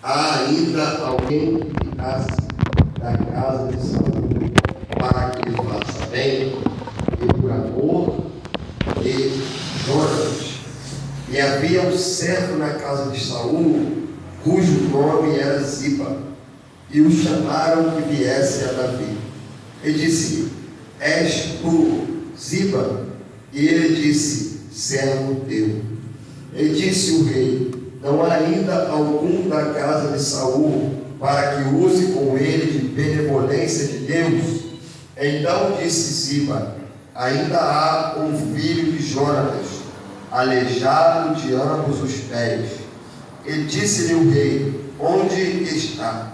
há ainda alguém que ficasse da casa de Saul para que lhe faça bem, e por amor de Jonatas. E havia um servo na casa de Saul, cujo nome era Ziba, e o chamaram que viesse a Davi. E disse: És tu, Ziba? E ele disse: servo teu. E disse o rei: não há ainda algum da casa de Saul para que use com ele de benevolência de Deus? Então disse Ziba: ainda há um filho de Jonatas, aleijado de ambos os pés. E disse-lhe o rei: onde está?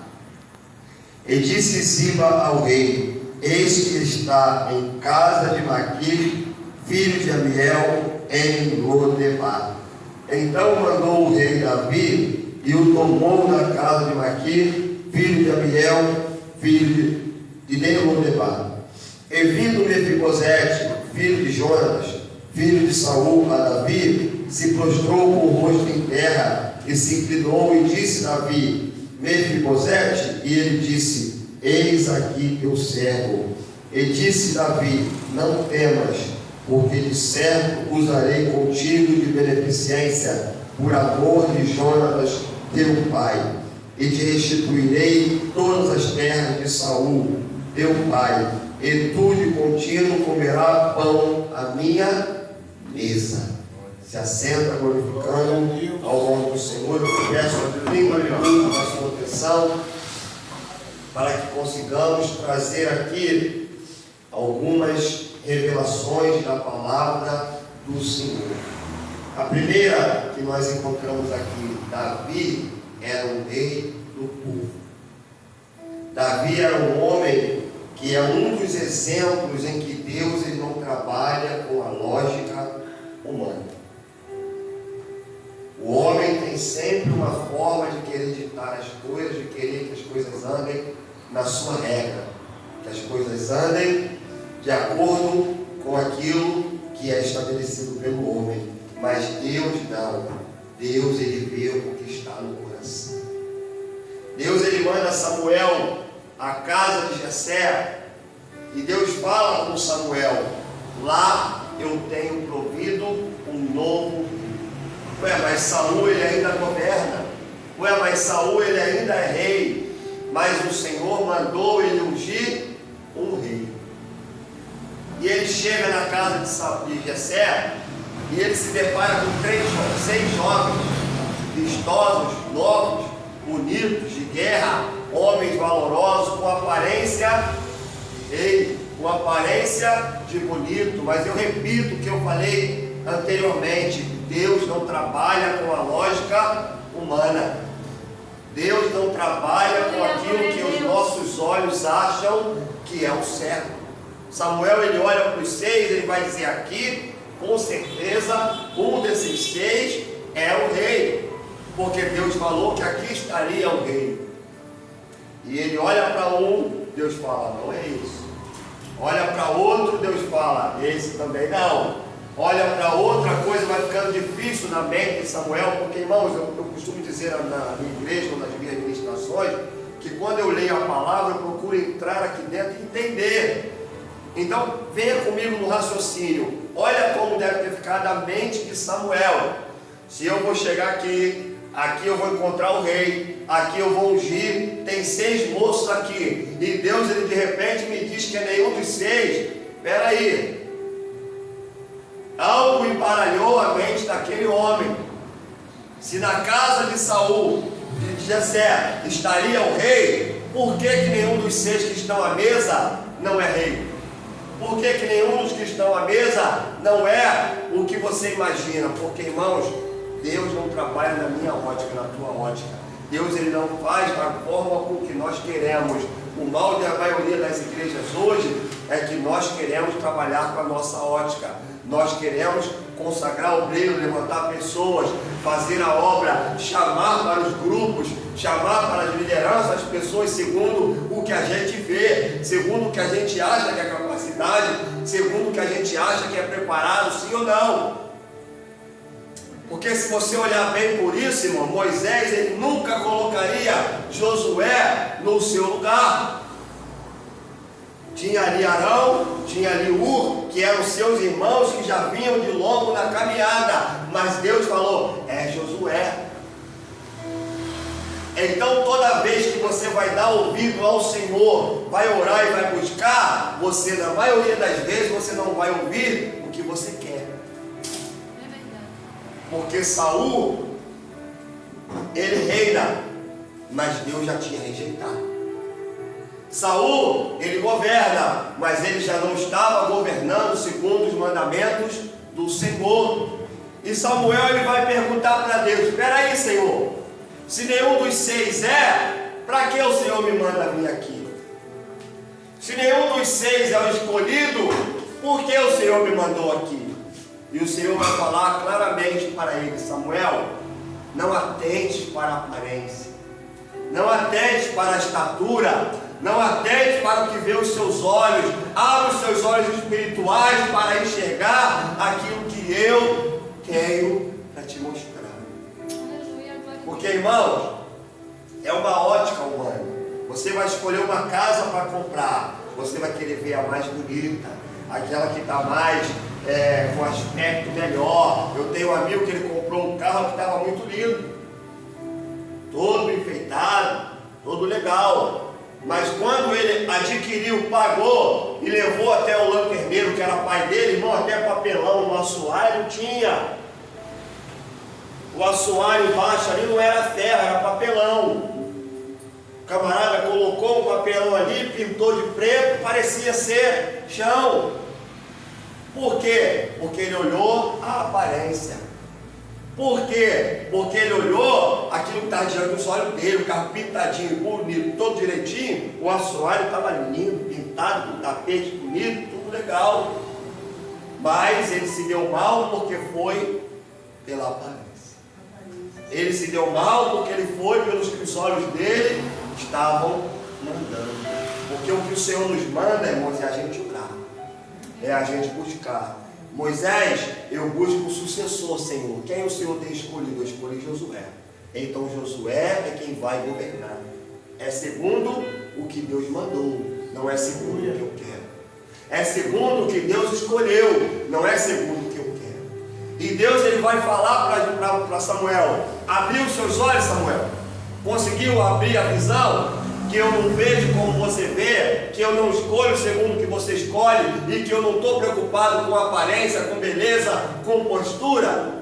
E disse Ziba ao rei: eis que está em casa de Maquir, filho de Amiel, em Lodebar. Então mandou o rei Davi e o tomou na casa de Maquir, filho de Amiel, filho de Lodebar. E vindo Mefibosete, filho de Jonatas, filho de Saul, a Davi, se prostrou com o rosto em terra e se inclinou e disse Davi: Mefibosete? E ele disse: eis aqui teu servo. E disse Davi: não temas, porque de certo usarei contigo de beneficência, por amor de Jonatas teu pai, e te restituirei todas as terras de Saul teu pai, e tu de contínuo comerás pão à minha mesa. Se assenta glorificando ao nome do Senhor. Eu peço a língua a sua atenção, para que consigamos trazer aqui algumas revelações da palavra do Senhor. A primeira que nós encontramos aqui: Davi era um rei do povo. Davi era um homem que é um dos exemplos em que Deus ele não trabalha com a lógica humana. O homem tem sempre uma forma de querer ditar as coisas, de querer que as coisas andem na sua regra, que as coisas andem de acordo com aquilo que é estabelecido pelo homem. Mas Deus não. Deus ele vê o que está no coração. Deus ele manda Samuel à casa de Jessé, e Deus fala com Samuel: lá eu tenho provido um novo. Ué, mas Saul ele ainda governa. Ué, mas Saul ele ainda é rei. Mas o Senhor mandou ele ungir um rei. E ele chega na casa de Jessé, e ele se depara com 6 jovens, vistosos, novos, bonitos, de guerra, homens valorosos, com aparência de rei, com aparência de bonito. Mas eu repito o que eu falei anteriormente: Deus não trabalha com a lógica humana. Deus não trabalha com aquilo que os nossos olhos acham que é o certo. Samuel ele olha para os 6, ele vai dizer: aqui, com certeza, um desses 6 é o rei, porque Deus falou que aqui estaria o rei. E ele olha para um, Deus fala: não é isso. Olha para outro, Deus fala: esse também não. Olha para outra, coisa vai ficando difícil na mente de Samuel, porque, irmãos, eu costumo dizer na minha igreja ou nas minhas ministrações, que quando eu leio a palavra, eu procuro entrar aqui dentro e entender. Então, venha comigo no raciocínio. Olha como deve ter ficado a mente de Samuel. Se eu vou chegar aqui eu vou encontrar o rei, aqui eu vou ungir, tem 6 moços aqui, e Deus ele de repente me diz que é nenhum dos 6. Espera aí. Algo embaralhou a mente daquele homem. Se na casa de Saul, de Jessé, estaria o rei, por que nenhum dos 6 que estão à mesa não é rei? Por que nenhum dos que estão à mesa não é o que você imagina? Porque, irmãos, Deus não trabalha na minha ótica, na tua ótica. Deus ele não faz da forma com que nós queremos. O mal da maioria das igrejas hoje é que nós queremos trabalhar com a nossa ótica. Nós queremos consagrar o brilho, levantar pessoas, fazer a obra, chamar para os grupos, chamar para as lideranças as pessoas segundo o que a gente vê, segundo o que a gente acha que é capacidade, segundo o que a gente acha que é preparado, sim ou não. Porque se você olhar bem por isso, irmão, Moisés ele nunca colocaria colocaria Josué no seu lugar. Tinha ali Arão, tinha ali Ur, que eram seus irmãos que já vinham de longo na caminhada, mas Deus falou, é Josué. Então toda vez que você vai dar ouvido ao Senhor, vai orar e vai buscar, você na maioria das vezes você não vai ouvir o que você quer. Porque Saul, ele reina, mas Deus já tinha rejeitado. Saul, ele governa, mas ele já não estava governando segundo os mandamentos do Senhor. E Samuel, ele vai perguntar para Deus, espera aí, Senhor, se nenhum dos 6 para que o Senhor me manda vir aqui? Se nenhum dos 6 é o escolhido, por que o Senhor me mandou aqui? E o Senhor vai falar claramente para ele, Samuel, não atente para a aparência, não atente para a estatura, não atente para o que vê os seus olhos, abra os seus olhos espirituais para enxergar aquilo que eu quero para te mostrar. Porque, irmãos, é uma ótica humana. Você vai escolher uma casa para comprar, você vai querer ver a mais bonita, aquela que está mais com aspecto melhor. Eu tenho um amigo que ele comprou um carro que estava muito lindo, todo enfeitado, todo legal. Mas quando ele adquiriu, pagou e levou até o lanterneiro, que era pai dele, irmão, até papelão no assoalho tinha. O assoalho embaixo ali não era ferro, era papelão. O camarada colocou um papelão ali, pintou de preto, parecia ser chão. Por quê? Porque ele olhou a aparência. Por quê? Porque ele olhou aquilo que estava diante dos olhos dele, o carro pintadinho, bonito, todo direitinho, o assoalho estava lindo, pintado, com tapete bonito, tudo legal. Mas ele se deu mal porque foi pela aparência. Ele se deu mal porque ele foi pelos que os olhos dele estavam mandando. Porque o que o Senhor nos manda, irmãos, é a gente orar, é a gente buscar. Moisés, eu busco um sucessor, Senhor. Quem o Senhor tem escolhido? Eu escolhi Josué. Então Josué é quem vai governar. É segundo o que Deus mandou, não é segundo o que eu quero. É segundo o que Deus escolheu, não é segundo o que eu quero. E Deus, ele vai falar para Samuel, abriu os seus olhos, Samuel? Conseguiu abrir a visão? Que eu não vejo como você vê, que eu não escolho segundo o que você escolhe, e que eu não estou preocupado com aparência, com beleza, com postura.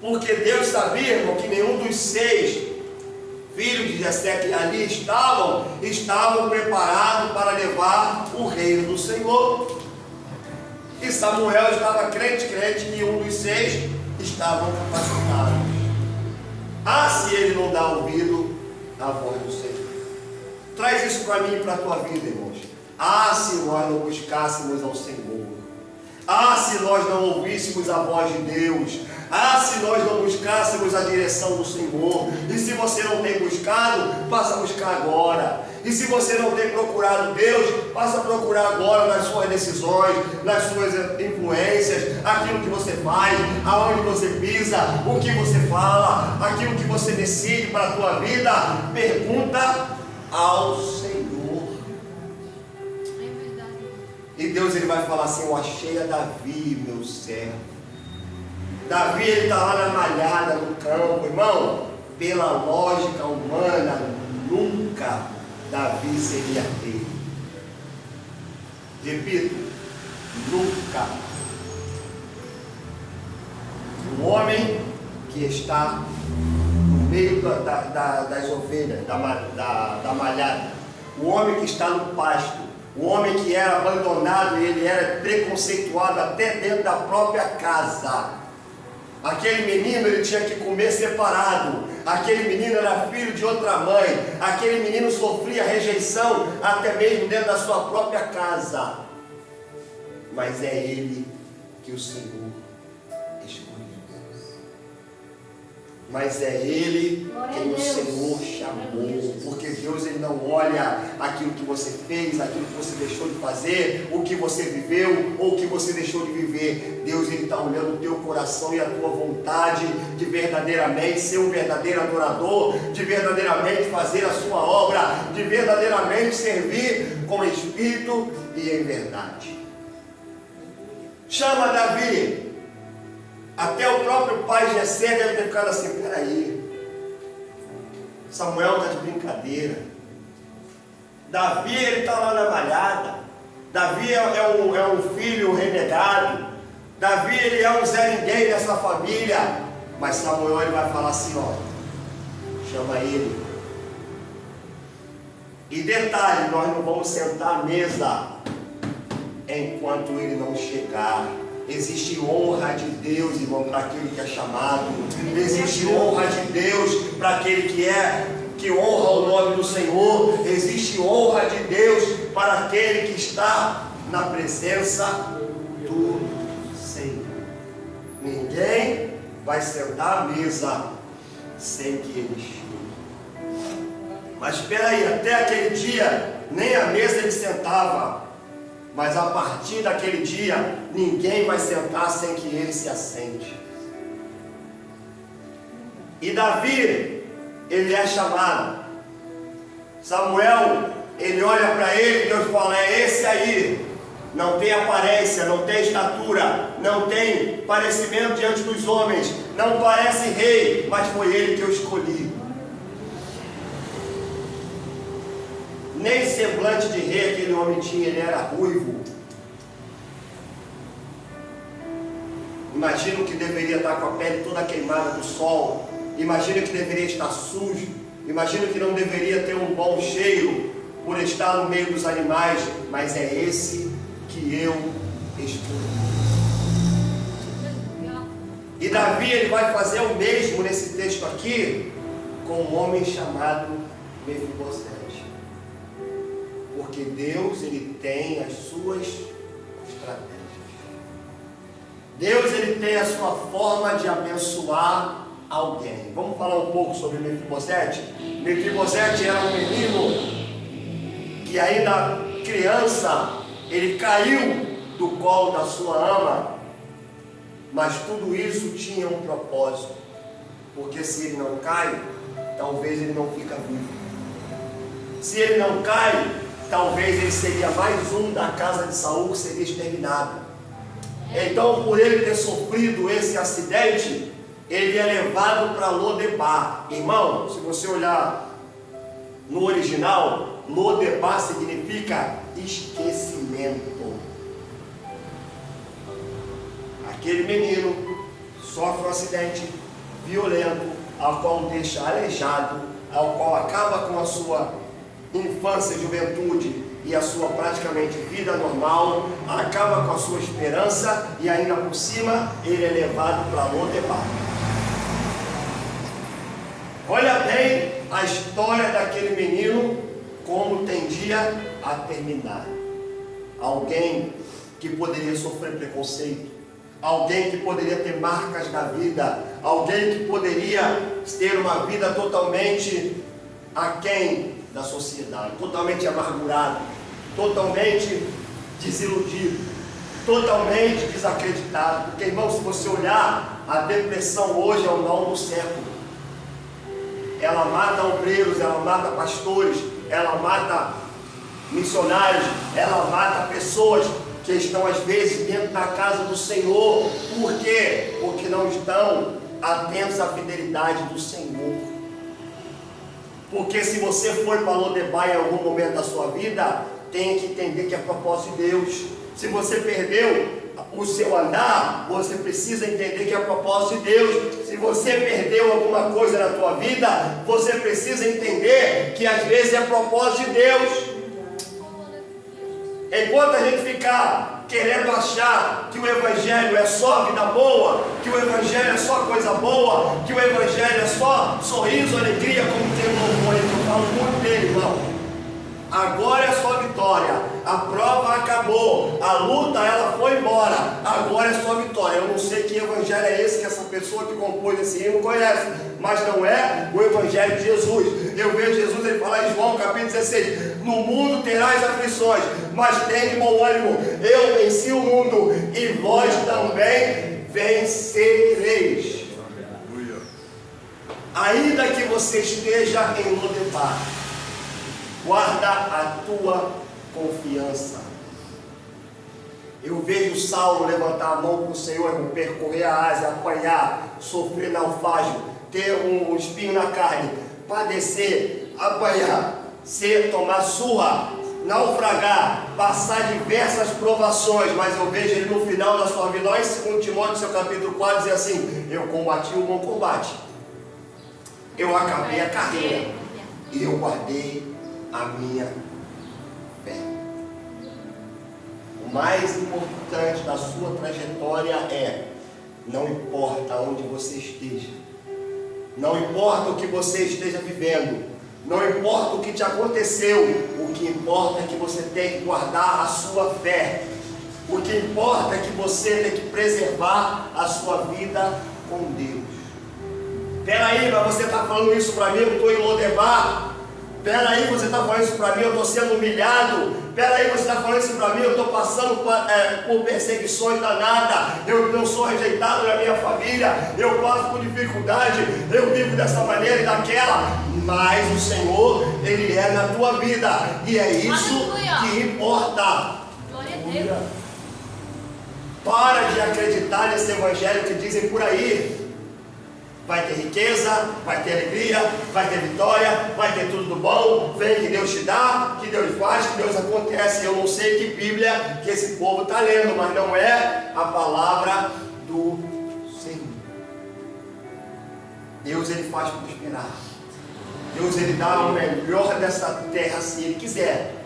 Porque Deus sabia, irmão, que nenhum dos 6 filhos de Jessé que ali estavam preparados para levar o reino do Senhor. E Samuel estava crente que um dos 6 estavam capacitados. Se ele não dá ouvido à voz do Senhor. Traz isso para mim e para a tua vida, irmãos. Se nós não buscássemos ao Senhor. Se nós não ouvíssemos a voz de Deus. Se nós não buscássemos a direção do Senhor. E se você não tem buscado, passa a buscar agora. E se você não tem procurado Deus, passa a procurar agora nas suas decisões, nas suas influências, aquilo que você faz, aonde você pisa, o que você fala, aquilo que você decide para a tua vida. Pergunta ao Senhor. É verdade. E Deus, ele vai falar assim: eu achei a Davi, meu servo. Davi, ele está lá na malhada, no campo, irmão. Pela lógica humana, nunca Davi seria rei. Repito, nunca. Um homem que está no meio das ovelhas, da malhada, o homem que está no pasto, o homem que era abandonado, ele era preconceituado até dentro da própria casa. Aquele menino, ele tinha que comer separado, aquele menino era filho de outra mãe, aquele menino sofria rejeição até mesmo dentro da sua própria casa. Mas é ele que o Senhor escolheu. Mas é ele quem o Senhor chamou, porque Deus, ele não olha olha aquilo que você fez, aquilo que você deixou de fazer, o que você viveu ou o que você deixou de viver. Deus, Ele está olhando o teu coração e a tua vontade de verdadeiramente ser um verdadeiro adorador, de verdadeiramente fazer a sua obra, de verdadeiramente servir com espírito e em verdade. Chama Davi. Até o próprio pai Jessé deve ter ficado assim: peraí, Samuel está de brincadeira. Davi, ele está lá na malhada. Davi é um filho renegado. Davi, ele é um Zé Ninguém dessa família. Mas Samuel, ele vai falar assim: ó, chama ele. E detalhe, nós não vamos sentar à mesa enquanto ele não chegar. Existe honra de Deus, irmão, para aquele que é chamado. Existe honra de Deus para aquele que honra o nome do Senhor. Existe honra de Deus para aquele que está na presença do Senhor. Ninguém vai sentar à mesa sem que ele chegue. Mas espera aí, até aquele dia nem à mesa ele sentava. Mas a partir daquele dia, ninguém vai sentar sem que ele se assente. E Davi, ele é chamado. Samuel, ele olha para ele e Deus fala: é esse aí. Não tem aparência, não tem estatura, não tem parecimento diante dos homens, não parece rei, mas foi ele que eu escolhi. Nem semblante de rei aquele homem tinha, ele era ruivo. Imagina que deveria estar com a pele toda queimada do sol. Imagina que deveria estar sujo. Imagina que não deveria ter um bom cheiro por estar no meio dos animais. Mas é esse que eu escolhi. E Davi, ele vai fazer o mesmo nesse texto aqui com um homem chamado Mefibosete. Porque Deus, ele tem as suas estratégias. Deus, ele tem a sua forma de abençoar alguém. Vamos falar um pouco sobre Mefibosete? Mefibosete era um menino que ainda criança, ele caiu do colo da sua ama. Mas tudo isso tinha um propósito. Porque se ele não cai, talvez ele não fica vivo. Se ele não cai, talvez ele seria mais um da casa de Saul que seria exterminado. Então, por ele ter sofrido esse acidente, ele é levado para Lodebar. Irmão, se você olhar no original, Lodebar significa esquecimento. Aquele menino sofre um acidente violento, ao qual o deixa aleijado, ao qual acaba com a sua infância e juventude e a sua praticamente vida normal, acaba com a sua esperança e ainda por cima ele é levado para Lodebar. Olha bem a história daquele menino, como tendia a terminar. Alguém que poderia sofrer preconceito, alguém que poderia ter marcas na vida, alguém que poderia ter uma vida totalmente aquém da sociedade, totalmente amargurado, totalmente desiludido, totalmente desacreditado. Porque, irmão, se você olhar, a depressão hoje é o mal do século. Ela mata obreiros, ela mata pastores, ela mata missionários, ela mata pessoas que estão às vezes dentro da casa do Senhor. Por quê? Porque não estão atentos à fidelidade do Senhor. Porque se você for para Lodebar em algum momento da sua vida, tem que entender que é propósito de Deus. Se você perdeu o seu andar, você precisa entender que é propósito de Deus. Se você perdeu alguma coisa na tua vida, você precisa entender que às vezes é propósito de Deus. Enquanto a gente ficar querendo achar que o Evangelho é só vida boa, que o Evangelho é só coisa boa, que o Evangelho é só sorriso, alegria, como tem um louvor, eu falo muito dele, irmão. Agora é só vitória, a prova acabou, a luta ela foi embora, agora é só vitória. Eu não sei que evangelho é esse que essa pessoa que compôs esse hino conhece, mas não é o evangelho de Jesus. Eu vejo Jesus ele falar em João capítulo 16: no mundo terás aflições, mas tem de bom ânimo, eu venci o mundo e vós também vencereis. Ainda que você esteja em Lodebar, guarda a tua confiança. Eu vejo Saulo levantar a mão para o Senhor, percorrer a Ásia, apanhar, sofrer naufrágio, ter um espinho na carne, padecer, apanhar, tomar surra, naufragar, passar diversas provações, mas eu vejo ele no final da sua vida, lá em 2 Timóteo, seu capítulo 4, dizer assim: eu combati o bom combate, eu acabei a carreira e eu guardei a minha fé. O mais importante da sua trajetória é: não importa onde você esteja, não importa o que você esteja vivendo, não importa o que te aconteceu, o que importa é que você tem que guardar a sua fé. O que importa é que você tem que preservar a sua vida com Deus. Peraí, mas você está falando isso para mim, eu estou em Lodebar. Peraí, você está falando isso para mim, eu estou sendo humilhado. Peraí, você está falando isso para mim, eu estou passando por perseguições danadas. Eu sou rejeitado na minha família, eu passo por dificuldade, eu vivo dessa maneira e daquela. Mas o Senhor, Ele é na tua vida, e é isso que importa. Glória a Deus. Para de acreditar nesse evangelho que dizem por aí. Vai ter riqueza, vai ter alegria, vai ter vitória, vai ter tudo do bom, vem que Deus te dá, que Deus faz, que Deus acontece. Eu não sei que Bíblia que esse povo está lendo, mas não é a palavra do Senhor. Deus ele faz prosperar. Deus ele dá o melhor dessa terra se Ele quiser.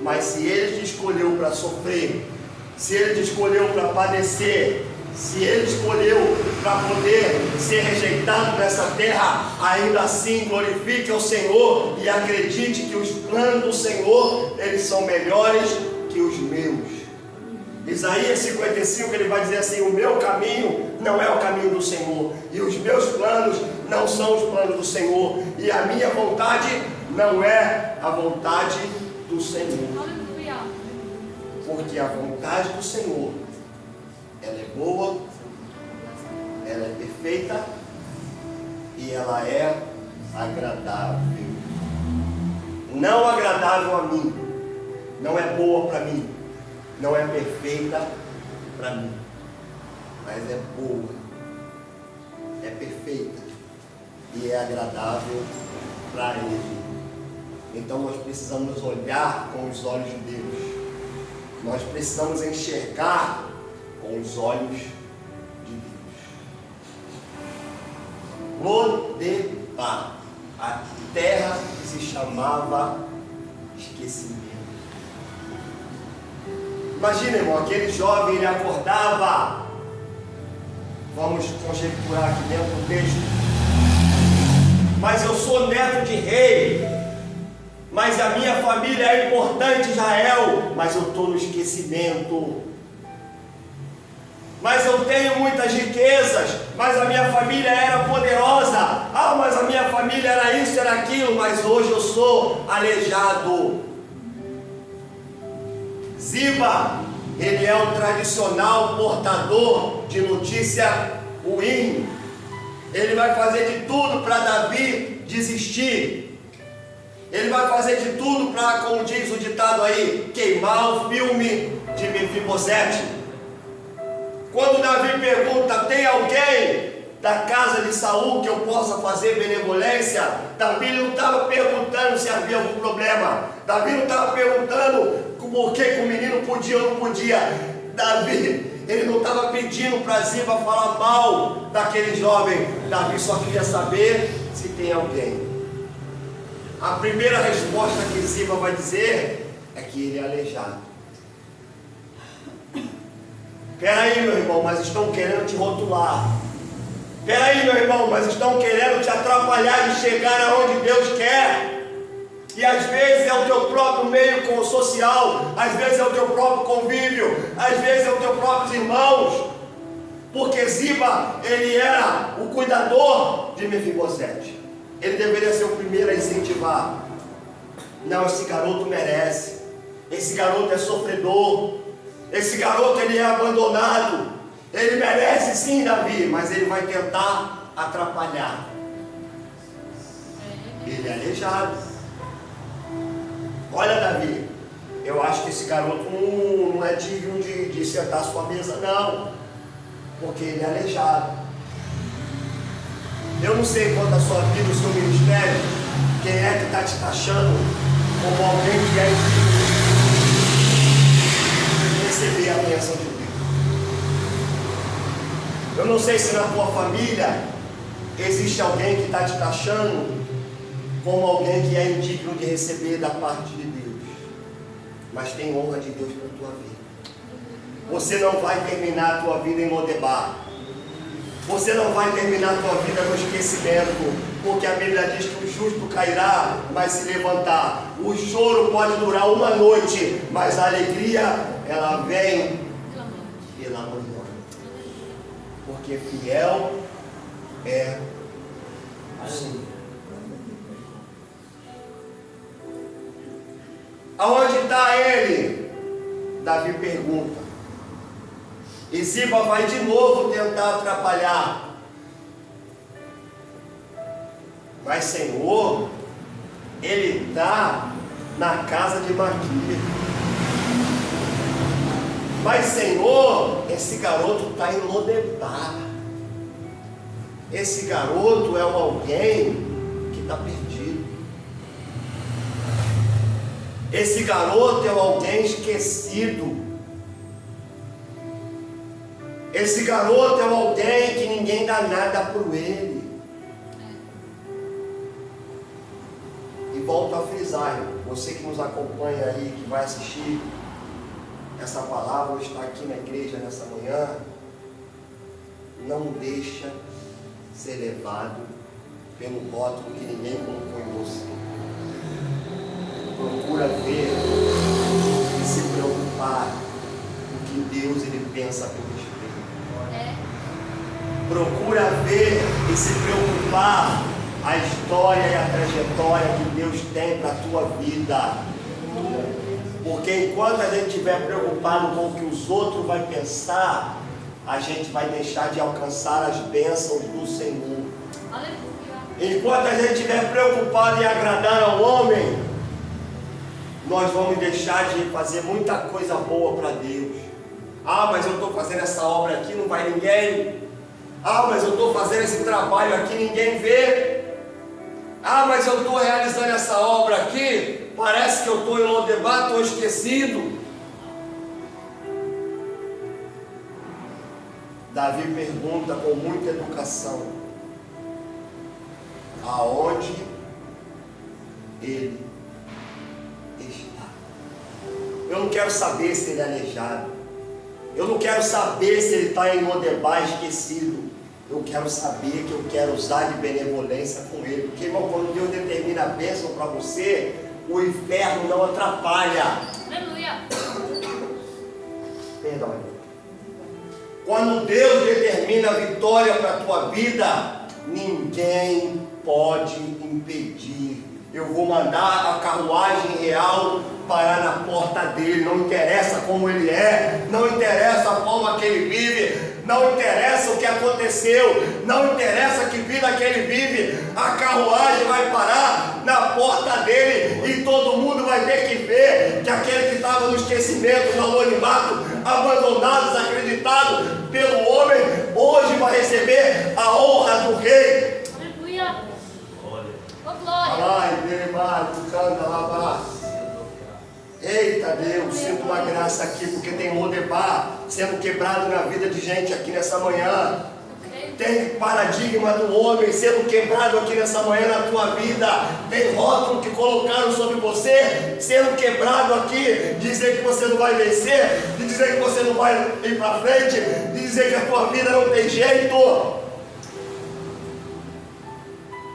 Mas se Ele te escolheu para sofrer, se Ele te escolheu para padecer, se Ele escolheu para poder ser rejeitado nessa terra, ainda assim glorifique ao Senhor e acredite que os planos do Senhor, eles são melhores que os meus. Isaías 55, ele vai dizer assim: o meu caminho não é o caminho do Senhor, e os meus planos não são os planos do Senhor, e a minha vontade não é a vontade do Senhor. Aleluia. Porque a vontade do Senhor, ela é boa, ela é perfeita e ela é agradável. Não agradável a mim, não é boa para mim, não é perfeita para mim, mas é boa, é perfeita e é agradável para Ele. Então nós precisamos olhar com os olhos de Deus, nós precisamos enxergar com os olhos de Deus. Lodebar, a terra que se chamava esquecimento. Imagina, irmão, aquele jovem, ele acordava, vamos conjecturar aqui dentro do texto, mas eu sou neto de rei, mas a minha família é importante, Israel, mas eu estou no esquecimento. Mas eu tenho muitas riquezas, mas a minha família era poderosa. Ah, mas a minha família era isso, era aquilo, mas hoje eu sou aleijado. Ziba, ele é o tradicional portador de notícia ruim. Ele vai fazer de tudo para Davi desistir. Ele vai fazer de tudo para, como diz o ditado aí, queimar o filme de Mefibosete. Quando Davi pergunta: tem alguém da casa de Saul que eu possa fazer benevolência? Davi não estava perguntando se havia algum problema. Davi não estava perguntando por que o menino podia ou não podia. Davi, ele não estava pedindo para Ziba falar mal daquele jovem. Davi só queria saber se tem alguém. A primeira resposta que Ziba vai dizer é que ele é aleijado. Peraí, meu irmão, mas estão querendo te rotular. Peraí, meu irmão, mas estão querendo te atrapalhar de chegar aonde Deus quer. E às vezes é o teu próprio meio social, às vezes é o teu próprio convívio, às vezes é os teus próprios irmãos. Porque Ziba, ele era o cuidador de Mefibosete. Ele deveria ser o primeiro a incentivar. Não, esse garoto merece. Esse garoto é sofredor. Esse garoto, ele é abandonado. Ele merece sim, Davi, mas ele vai tentar atrapalhar. Ele é aleijado. Olha, Davi, eu acho que esse garoto não é digno de sentar à sua mesa, não. Porque ele é aleijado. Eu não sei quanto a sua vida, o seu ministério, quem é que está te taxando como alguém que é digno de receber a bênção de Deus. Eu não sei se na tua família existe alguém que está te taxando como alguém que é indigno de receber da parte de Deus, mas tem honra de Deus para a tua vida. Você não vai terminar a tua vida em Lodebar. Você não vai terminar a tua vida no esquecimento, porque a Bíblia diz que o justo cairá, mas se levantar. O choro pode durar uma noite, mas a alegria, ela vem pela manhã. Porque fiel é o Senhor. Aonde está ele? Davi pergunta. E Ziba vai de novo tentar atrapalhar. Mas Senhor, ele está na casa de Maquia. Mas Senhor, esse garoto está em Lodebar. Esse garoto é alguém que está perdido. Esse garoto é alguém esquecido. Esse garoto é alguém que ninguém dá nada por ele. E volto a frisar, você que nos acompanha aí, que vai assistir essa palavra, ou está aqui na igreja nessa manhã, não deixa ser levado pelo rótulo que ninguém colocou em você. Procura ver e se preocupar com o que Deus ele pensa por respeito. Procura ver e se preocupar a história e a trajetória que Deus tem para a tua vida. Porque enquanto a gente estiver preocupado com o que os outros vão pensar, a gente vai deixar de alcançar as bênçãos do Senhor. Enquanto a gente estiver preocupado em agradar ao homem, nós vamos deixar de fazer muita coisa boa para Deus. Ah, mas eu estou fazendo essa obra aqui, não vai ninguém. Ah, mas eu estou fazendo esse trabalho aqui, ninguém vê. Ah, mas eu estou realizando essa obra aqui, parece que eu estou em Lodebar, estou esquecido. Davi pergunta com muita educação: aonde ele está? Eu não quero saber se ele é aleijado. Eu não quero saber se ele está em Lodebar esquecido. Eu quero saber que eu quero usar de benevolência com ele. Porque, irmão, quando Deus determina a bênção para você, o inferno não atrapalha. Aleluia. Perdão. Quando Deus determina a vitória para a tua vida, ninguém pode impedir. Eu vou mandar a carruagem real parar na porta dele. Não interessa como ele é, não interessa a forma que ele vive, não interessa o que aconteceu, não interessa que vida que ele vive, a carruagem vai parar na porta dele e todo mundo vai ter que ver que aquele que estava no esquecimento, no anonimato, abandonado, desacreditado pelo homem, hoje vai receber a honra do rei. Aleluia. Oh, glória. Ai, canta lá. Eita Deus, sinto uma graça aqui, porque tem Lodebar sendo quebrado na vida de gente aqui nessa manhã. Tem paradigma do homem sendo quebrado aqui nessa manhã na tua vida. Tem rótulo que colocaram sobre você sendo quebrado aqui, dizer que você não vai vencer, de dizer que você não vai ir para frente, de dizer que a tua vida não tem jeito.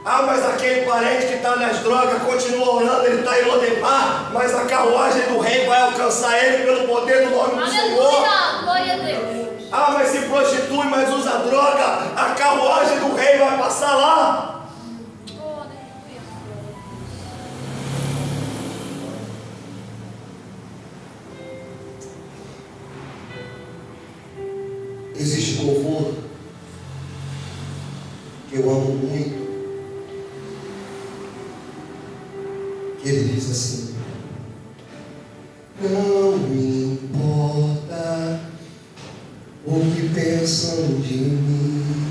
Ah, mas aquele parente que está nas drogas continua orando, ele está em Lodebar, mas a carruagem do rei vai alcançar ele pelo poder do nome do Senhor. Aleluia. Glória a Deus. Ah, mas se prostitui, mas usa droga, a carruagem do rei vai passar lá. Oh, aleluia. Existe louvor que eu amo muito, que ele diz assim: não me importa o que pensam de mim,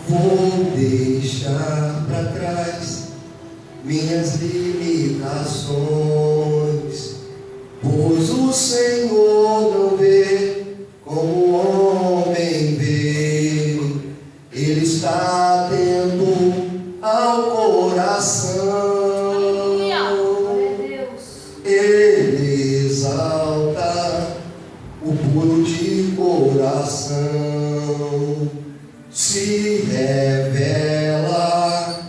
vou deixar para trás minhas limitações, pois o Senhor não vê como o homem vê, Ele está atento ao coração. Aleluia. Glória a Deus. Ele exalta o puro de coração, se revela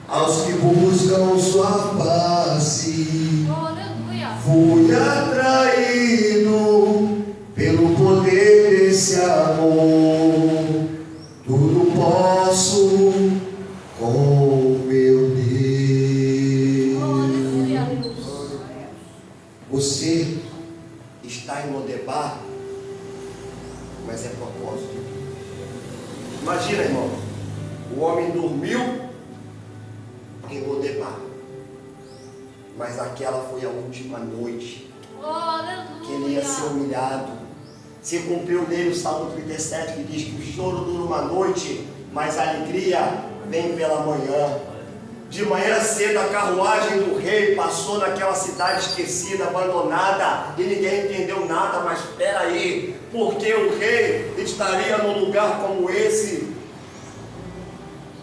aos que buscam sua face. Oh, aleluia. Fui atraído pelo poder desse amor, tudo posso com meu Deus. Oh, aleluia. Você Está em Lodebar, mas é propósito. Imagina, irmão, o homem dormiu em Lodebar, mas aquela foi a última noite Oh, aleluia. que ele ia ser humilhado. Se cumpriu nele o Salmo 37, que diz que o choro dura uma noite, mas a alegria vem pela manhã. De manhã cedo a carruagem do rei passou naquela cidade esquecida, abandonada, e ninguém entendeu nada. Mas espera aí, porque o rei estaria num lugar como esse?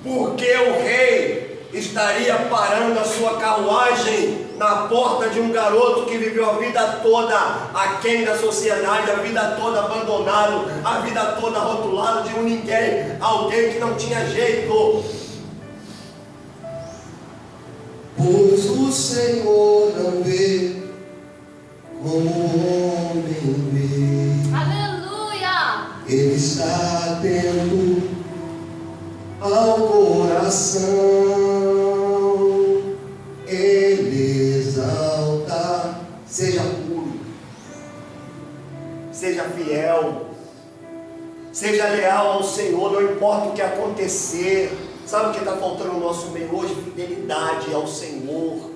Porque o rei estaria parando a sua carruagem na porta de um garoto que viveu a vida toda aquém da sociedade, a vida toda abandonado, a vida toda rotulado de um ninguém, alguém que não tinha jeito. Pois o Senhor não vê como o homem vê, Aleluia. Ele está atento ao coração, Ele exalta. Seja puro, seja fiel, seja leal ao Senhor, não importa o que acontecer. Sabe o que está faltando no nosso meio hoje? Fidelidade ao Senhor.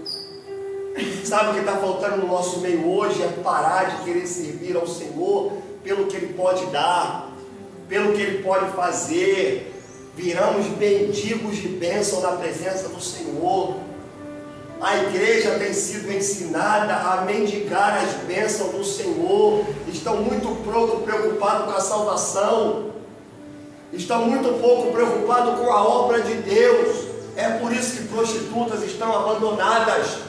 Sabe o que está faltando no nosso meio hoje? É parar de querer servir ao Senhor pelo que Ele pode dar, pelo que Ele pode fazer. Viramos mendigos de bênção na presença do Senhor. A igreja tem sido ensinada a mendigar as bênçãos do Senhor. Estão muito pouco preocupados com a salvação. Estão muito pouco preocupados com a obra de Deus. É por isso que prostitutas estão abandonadas.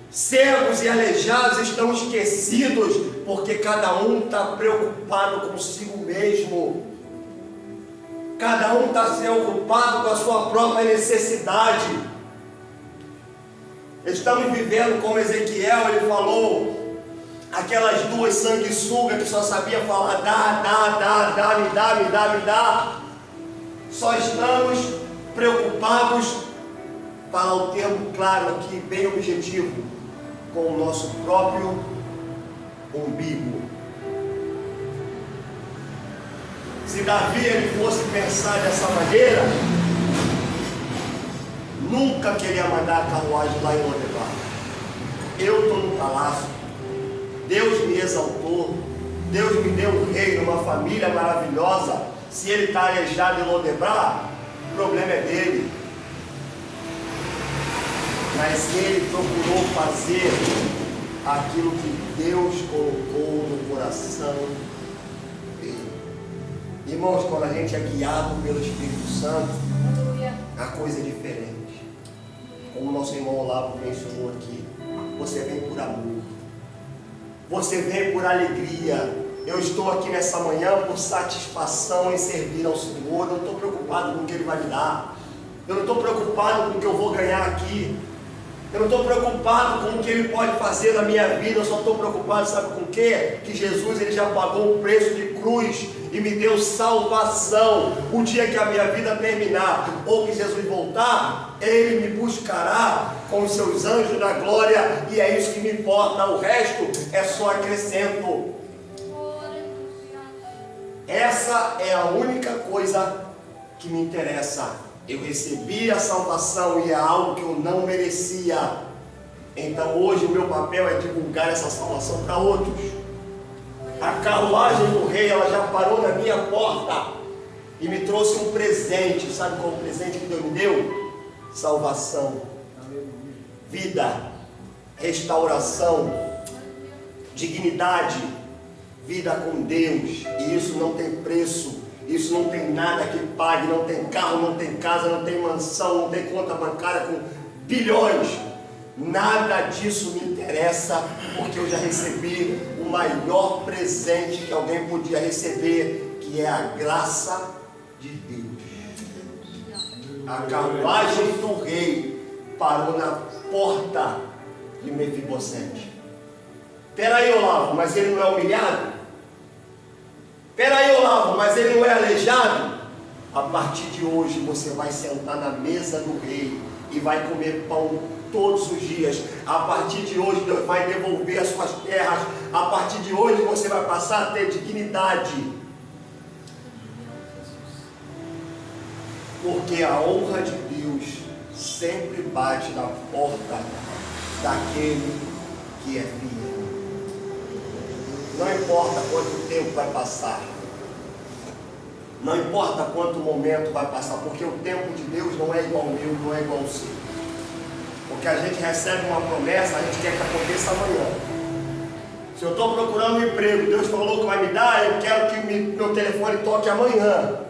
Cegos e aleijados estão esquecidos, porque cada um está preocupado consigo mesmo. Cada um está preocupado com a sua própria necessidade. Estamos vivendo como Ezequiel, ele falou, aquelas duas sanguessugas que só sabia falar dá, me dá. Só estamos preocupados, falar o termo claro aqui, bem objetivo, com o nosso próprio umbigo. Se Davi ele fosse pensar dessa maneira, nunca queria mandar a carruagem lá em Lodebar. Eu estou no palácio, Deus me exaltou, Deus me deu um rei, uma família maravilhosa. Se ele está aleijado em Lodebar, o problema é dele. Mas ele procurou fazer aquilo que Deus colocou no coração dele. Irmãos, quando a gente é guiado pelo Espírito Santo, a coisa é diferente. Como o nosso irmão Olavo mencionou aqui, você vem por amor, você vem por alegria, Eu estou aqui nessa manhã por satisfação em servir ao Senhor. Eu não estou preocupado com o que Ele vai me dar. Eu não estou preocupado com o que eu vou ganhar aqui. Eu não estou preocupado com o que Ele pode fazer na minha vida. Eu só estou preocupado, sabe com o quê? Que Jesus, Ele já pagou o preço de cruz e me deu salvação. O dia que a minha vida terminar, ou que Jesus voltar, Ele me buscará com os seus anjos na glória, e é isso que me importa. O resto é só acrescento. Essa é a única coisa que me interessa. Eu recebi a salvação e é algo que eu não merecia. Então hoje o meu papel é divulgar essa salvação para outros. A carruagem do rei, ela já parou na minha porta e me trouxe um presente. Sabe qual é o presente que Deus me deu? Salvação, vida, restauração, dignidade, vida com Deus. E isso não tem preço. Isso não tem nada que pague, não tem carro, não tem casa, não tem mansão, não tem conta bancária com bilhões. Nada disso me interessa, porque eu já recebi o maior presente que alguém podia receber, que é a graça de Deus. A carruagem do rei parou na porta de Mefibosete. Peraí, Olavo, mas ele não é humilhado? Peraí, Olavo, mas ele não é aleijado? A partir de hoje você vai sentar na mesa do rei e vai comer pão todos os dias. A partir de hoje Deus vai devolver as suas terras. A partir de hoje você vai passar a ter dignidade. Porque a honra de Deus sempre bate na porta daquele que é fiel. Não importa quanto tempo vai passar, não importa quanto momento vai passar, porque o tempo de Deus não é igual ao meu, não é igual ao seu. Porque a gente recebe uma promessa, a gente quer que aconteça amanhã. Se eu estou procurando um emprego, Deus falou que vai me dar, eu quero que meu telefone toque amanhã.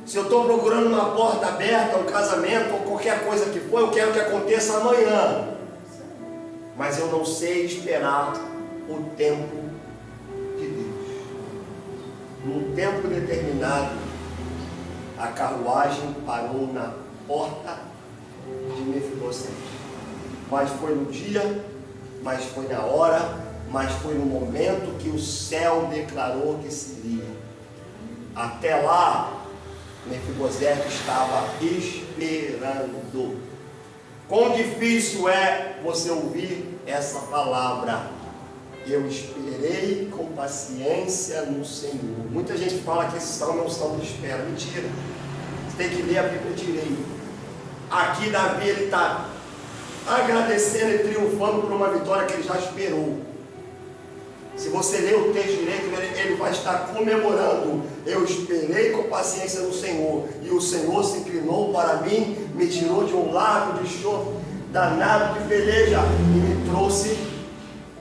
Se eu estou procurando uma porta aberta, um casamento, ou qualquer coisa que for, eu quero que aconteça amanhã. Mas eu não sei esperar o tempo de Deus. Num tempo determinado, a carruagem parou na porta de Mefibosete. Mas foi no dia, mas foi na hora, mas foi no momento que o céu declarou que seria. Até lá, Mefibosete estava esperando. Quão difícil é você ouvir essa palavra. Eu esperei com paciência no Senhor. Muita gente fala que esse salmo é um salmo de espera. Mentira. Você tem que ler a Bíblia direito. Aqui Davi, ele está agradecendo e triunfando por uma vitória que ele já esperou. Se você ler o texto direito, ele vai estar comemorando. Eu esperei com paciência no Senhor, e o Senhor se inclinou para mim, me tirou de um lago de chofre danado de peleja e me trouxe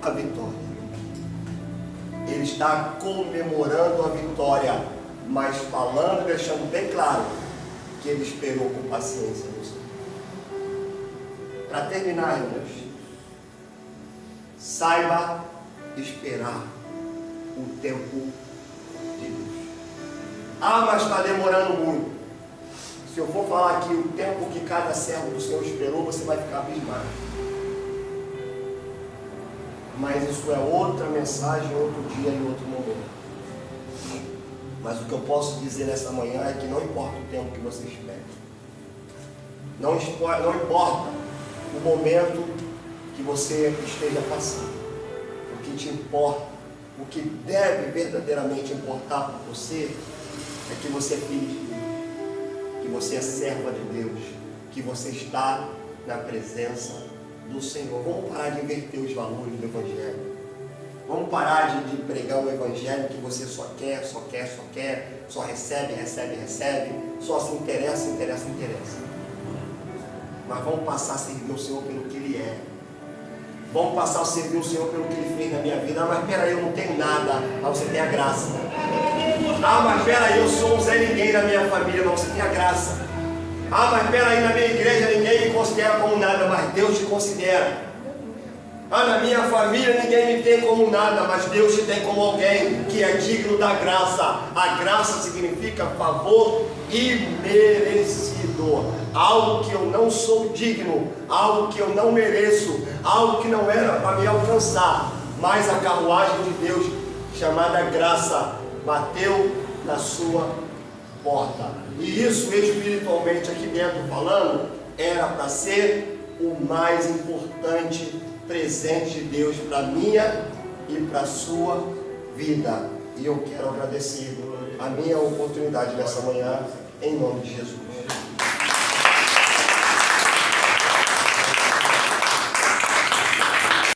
a vitória. Ele está comemorando a vitória, mas falando, deixando bem claro que ele esperou com paciência no Senhor. Para terminar, irmãos, saiba esperar o tempo de Deus. Ah, mas está demorando muito. Se eu for falar aqui o tempo que cada servo do Senhor esperou, você vai ficar abismado. Mas isso é outra mensagem, outro dia e outro momento. Mas o que eu posso dizer nessa manhã é que não importa o tempo que você espera. Não importa o momento que você esteja passando. O que te importa, o que deve verdadeiramente importar para você, é que você é filho de Deus, que você é serva de Deus, que você está na presença do Senhor. Vamos parar de inverter os valores do Evangelho. Vamos parar de pregar o Evangelho que você só quer, só recebe, só se interessa. Mas vamos passar a servir o Senhor pelo que Ele é. Vamos passar a servir o Senhor pelo que Ele fez na minha vida. Ah, mas peraí, eu não tenho nada. Mas você tem a graça. Ah, mas peraí, eu sou um Zé Ninguém na minha família. Mas você tem a graça. Ah, mas peraí, na minha igreja ninguém me considera como nada. Mas Deus te considera. Ah, na minha família ninguém me tem como nada, mas Deus te tem como alguém que é digno da graça. A graça significa favor imerecido. Algo que eu não sou digno, algo que eu não mereço, algo que não era para me alcançar. Mas a carruagem de Deus, chamada graça, bateu na sua porta. E isso espiritualmente aqui dentro falando, era para ser o mais importante presente de Deus para minha e para a sua vida. E eu quero agradecer a minha oportunidade nessa manhã, em nome de Jesus.